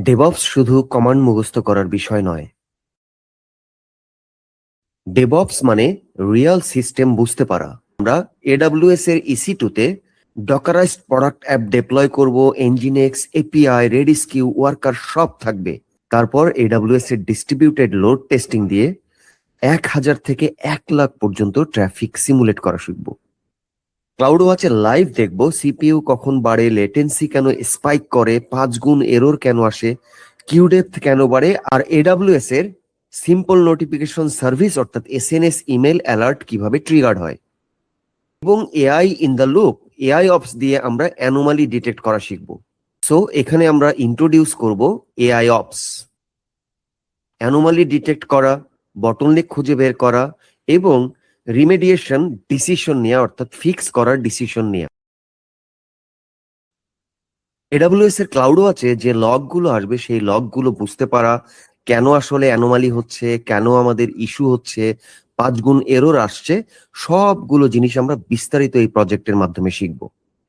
DevOps শুধু command মুখস্থ করার বিষয় নয়। ডেভঅপস মানে রিয়েল সিস্টেম বুঝতে পারা। আমরা এডব্লিউএস এর EC2 তে ডকারাইজড প্রোডাক্ট অ্যাপ ডিপ্লয় করব, Nginx, API, Redis queue, worker সব থাকবে। তারপর এডব্লিউএস এর ডিস্ট্রিবিউটেড লোড টেস্টিং দিয়ে 1000 থেকে 1 লাখ পর্যন্ত ট্রাফিক সিমুলেট করা শিখব। ক্লাউড ওয়াচে লাইভ দেখব সিপিইউ কখন বাড়ে, লেটেন্সি কেন স্পাইক করে, 5 গুণ এরর কেন আসে, কিউ ডেপথ কেন বাড়ে, আর এডব্লিউএস এর সিম্পল নোটিফিকেশন সার্ভিস অর্থাৎ এসএনএস ইমেল অ্যালার্ট কিভাবে ট্রিগার হয়। এবং AI in the loop, AI ops দিয়ে আমরা অ্যানোমালি ডিটেক্ট করা শিখব। সো এখানে আমরা ইন্ট্রোডিউস করব এআই অপস। অ্যানোমালি ডিটেক্ট করা, বটলনেক খুঁজে বের করা এবং রিমেডিয়েশন ডিসিশন নেওয়া অর্থাৎ ফিক্স করার ডিসিশন নেওয়া। এডব্লিউএস এর ক্লাউড ওয়াচে যে লগগুলো আসবে সেই লগগুলো বুঝতে পারা, কেন আসলে অ্যানোমালি হচ্ছে, কেন আমাদের ইস্যু হচ্ছে, 5 গুণ এরর আসছে, সবগুলো জিনিস আমরা বিস্তারিত এই প্রজেক্টের মাধ্যমে শিখব।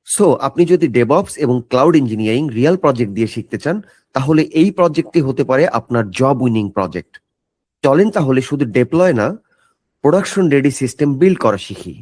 সো আপনি যদি ডেভঅপস এবং ক্লাউড ইঞ্জিনিয়ারিং রিয়েল প্রজেক্ট দিয়ে শিখতে চান, তাহলে এই প্রজেক্টটি হতে পারে আপনার জব উইনিং প্রজেক্ট। চলেন তাহলে শুধু ডিপ্লয় না, প্রোডাকশন রেডি সিস্টেম বিল্ড করা শিখি।